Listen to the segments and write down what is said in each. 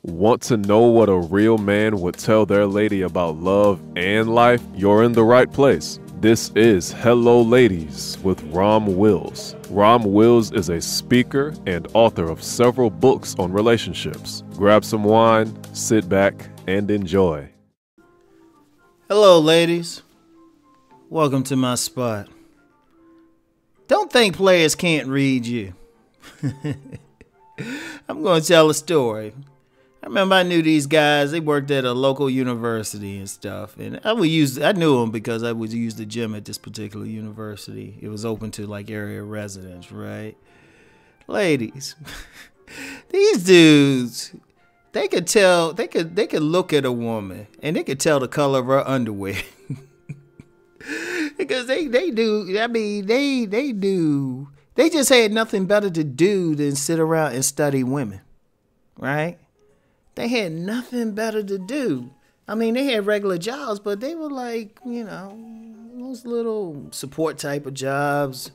Want to know what a real man would tell their lady about love and life? You're in the right place. This is Hello Ladies with Rom Wills. Rom Wills is a speaker and author of several books on relationships. Grab some wine, sit back, and enjoy. Hello, ladies. Welcome to my spot. Don't think players can't read you. I'm going to tell a story. I remember I knew these guys. They worked at a local university and stuff. And I knew them because I would use the gym at this particular university. It was open to like area residents, right? Ladies, these dudes, they could look at a woman and they could tell the color of her underwear. Because they do. I mean, they do. They just had nothing better to do than sit around and study women, right? They had nothing better to do. I mean, they had regular jobs, but they were like, those little support type of jobs,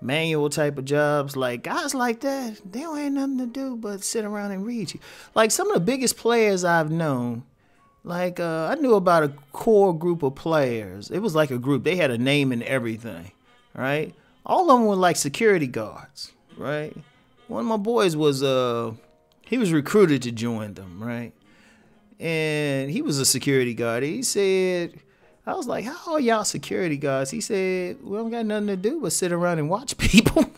manual type of jobs. Like, guys like that, they don't have nothing to do but sit around and read you. Like, some of the biggest players I've known, like, I knew about a core group of players. It was like a group. They had a name and everything, right? All of them were like security guards, right? One of my boys was, he was recruited to join them, right? And he was a security guard. He said, I was like, how are y'all security guards? He said, we don't got nothing to do but sit around and watch people.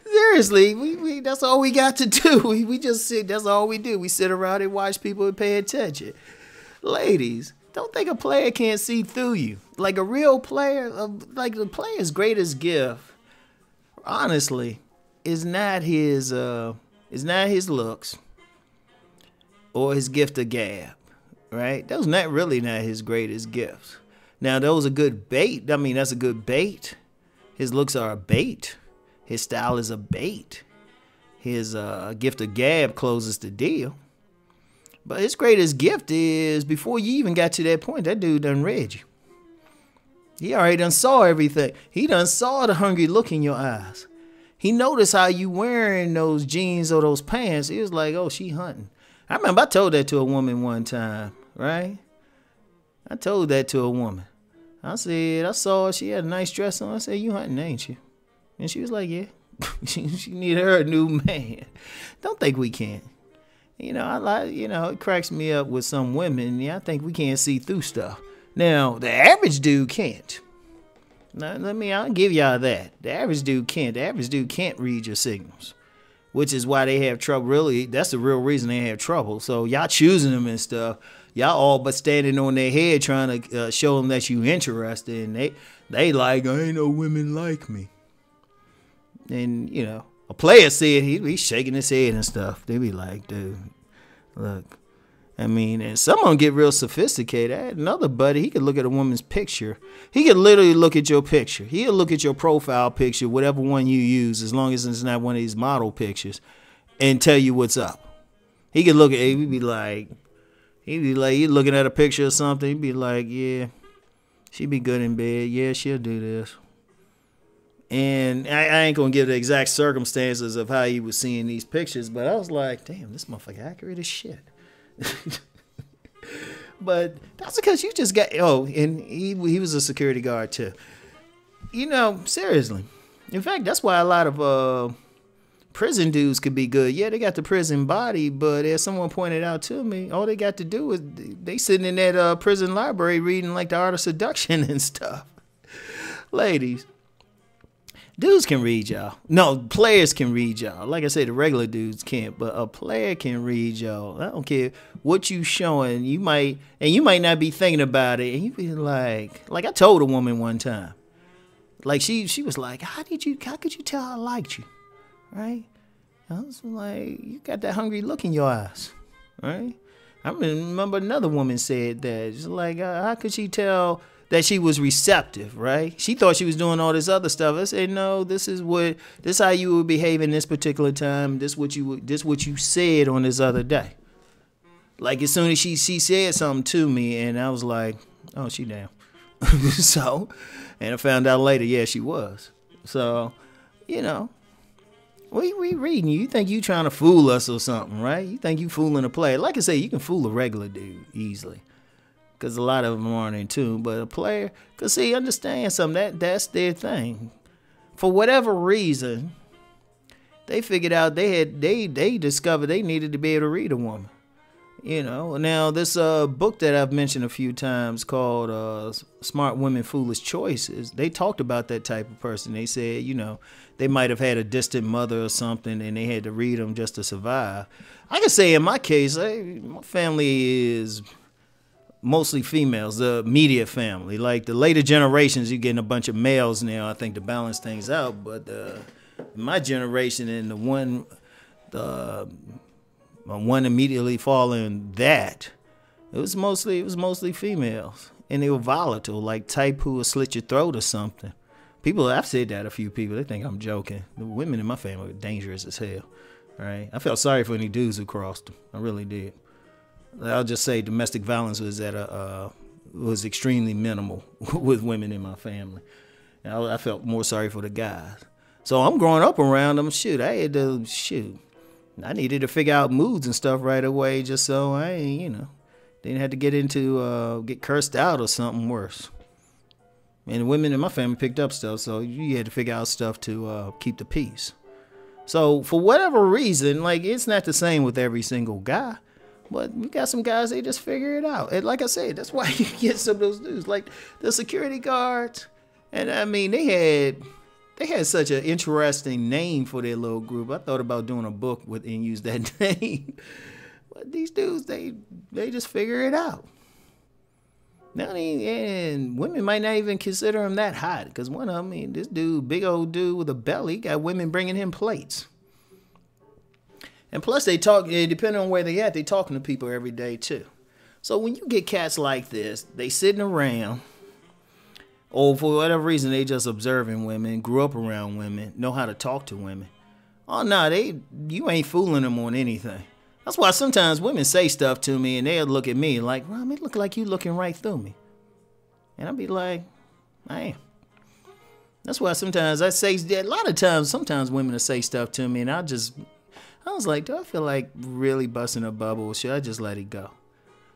Seriously, we that's all we got to do. We just sit, that's all we do. We sit around and watch people and pay attention. Ladies, don't think a player can't see through you. Like a real player, like the player's greatest gift, honestly, is not his looks or his gift of gab, right? Those not his greatest gifts. Now, those are good bait. I mean, that's a good bait. His looks are a bait. His style is a bait. His gift of gab closes the deal. But his greatest gift is, before you even got to that point, that dude done read you. He already done saw everything. He done saw the hungry look in your eyes. He noticed how you wearing those jeans or those pants. He was like, oh, she hunting. I remember I told that to a woman one time, right? I told that to a woman. I said, I saw her. She had a nice dress on. I said, you hunting, ain't you? And she was like, yeah. she needed her a new man. Don't think we can't. It cracks me up with some women. Yeah, I think we can't see through stuff. Now, the average dude can't. Now, I'll give y'all that. The average dude can't. The average dude can't read your signals, which is why they have trouble. Really, that's the real reason they have trouble. So y'all choosing them and stuff. Y'all all but standing on their head trying to show them that you interested. And they like, I ain't no women like me. And, a player said he's shaking his head and stuff. They be like, dude, look. I mean, and some of them get real sophisticated. I had another buddy, he could look at a woman's picture. He could literally look at your picture. He'll look at your profile picture, whatever one you use, as long as it's not one of these model pictures, and tell you what's up. He could look at it, he'd be like, he's looking at a picture or something. He'd be like, yeah, she be good in bed. Yeah, she'll do this. And I ain't going to give the exact circumstances of how he was seeing these pictures, but I was like, damn, this motherfucker accurate as shit. But that's because you just got, and he was a security guard too. Seriously. In fact, that's why a lot of prison dudes could be good. Yeah, they got the prison body, but as someone pointed out to me, all they got to do is they sitting in that prison library reading like The Art of Seduction and stuff. Ladies, dudes can read y'all. No, players can read y'all. Like I said, the regular dudes can't, but a player can read y'all. I don't care what you showing. You might not be thinking about it, and you be like I told a woman one time, like she was like, how could you tell I liked you, right? I was like, you got that hungry look in your eyes, right? I remember another woman said that. She's like, how could she tell that she was receptive, right? She thought she was doing all this other stuff. I said, no, this is how you would behave in this particular time. This what you said on this other day. Like as soon as she said something to me, and I was like, oh, she down. So, and I found out later, yeah, she was. So, We reading you. You think you trying to fool us or something, right? You think you fooling a player. Like I say, you can fool a regular dude easily. Because a lot of them aren't in tune. But a player, because see, understand something. That's their thing. For whatever reason, they figured out they discovered they needed to be able to read a woman. You know, now this book that I've mentioned a few times called Smart Women, Foolish Choices, they talked about that type of person. They said, you know, they might have had a distant mother or something and they had to read them just to survive. I can say in my case, my family is mostly females, the immediate family. Like the later generations, you're getting a bunch of males now, I think, to balance things out. But my generation and the one immediately following that, it was mostly females, and they were volatile, like type who would slit your throat or something. I've said that to a few people. They think I'm joking. The women in my family were dangerous as hell. Right? I felt sorry for any dudes who crossed them. I really did. I'll just say domestic violence was extremely minimal with women in my family. I felt more sorry for the guys. So I'm growing up around them. I needed to figure out moods and stuff right away just so I, didn't have to get cursed out or something worse. And the women in my family picked up stuff, so you had to figure out stuff to keep the peace. So for whatever reason, like, it's not the same with every single guy, but we got some guys, they just figure it out. And like I said, that's why you get some of those dudes, like the security guards. And I mean, they had such an interesting name for their little group. I thought about doing a book and use that name. But these dudes, they just figure it out. And women might not even consider him that hot. Because one of them, this dude, big old dude with a belly, got women bringing him plates. And plus they talk, depending on where they at, they talking to people every day too. So when you get cats like this, they sitting around, or for whatever reason, they just observing women, grew up around women, know how to talk to women. Oh, no, you ain't fooling them on anything. That's why sometimes women say stuff to me, and they'll look at me like, Rom, it look like you looking right through me. And I'll be like, I am. That's why sometimes I say, a lot of times, sometimes women will say stuff to me, and I was like, do I feel like really busting a bubble, or should I just let it go?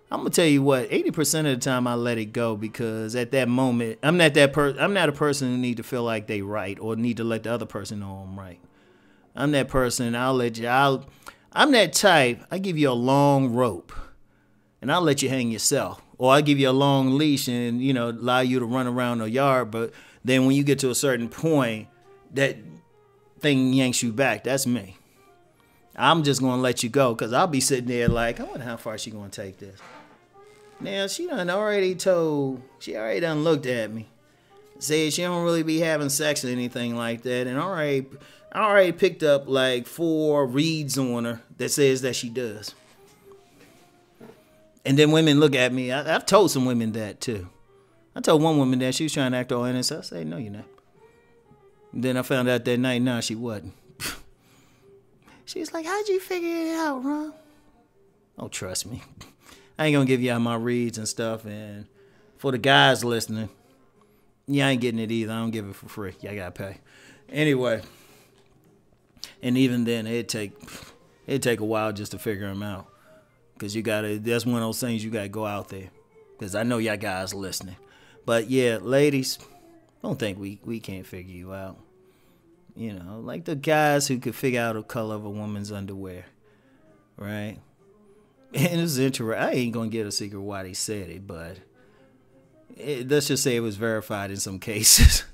I'm gonna tell you what, 80% of the time I let it go, because at that moment, I'm not a person who need to feel like they right or need to let the other person know I'm right. I'm that person, I'm that type, I give you a long rope and I'll let you hang yourself. Or I give you a long leash and, allow you to run around the yard, but then when you get to a certain point, that thing yanks you back. That's me. I'm just gonna let you go, because I'll be sitting there like, I wonder how far she gonna take this. Now, she already done looked at me. Said she don't really be having sex or anything like that. And I already picked up like 4 reads on her that says that she does. And then women look at me. I've told some women that too. I told one woman that she was trying to act all innocent. I said, no, you're not. And then I found out that night, no, she wasn't. She's like, how'd you figure it out, Ron? Oh, trust me. I ain't gonna give you all my reads and stuff. And for the guys listening, I ain't getting it either. I don't give it for free. Y'all gotta pay. Anyway, and even then, it'd take a while just to figure them out. Because that's one of those things you gotta go out there. Because I know y'all guys listening. But yeah, ladies, don't think we can't figure you out. Like the guys who could figure out the color of a woman's underwear, right? And it's interesting. I ain't gonna get a secret why they said it, but let's just say it was verified in some cases.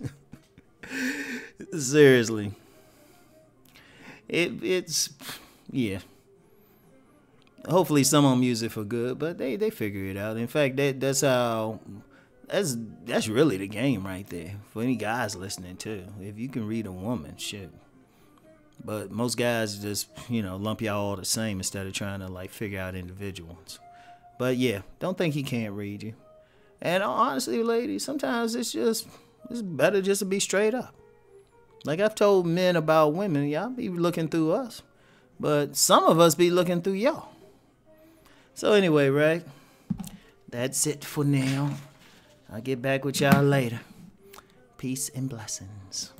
Seriously, it's yeah. Hopefully, some of them use it for good, but they figure it out. In fact, that's really the game right there for any guys listening too. If you can read a woman, shit. But most guys just, lump y'all all the same instead of trying to like figure out individuals. But yeah, don't think he can't read you. And honestly, ladies, sometimes it's better just to be straight up. Like I've told men about women, y'all be looking through us, but some of us be looking through y'all. So anyway, right? That's it for now. I'll get back with y'all later. Peace and blessings.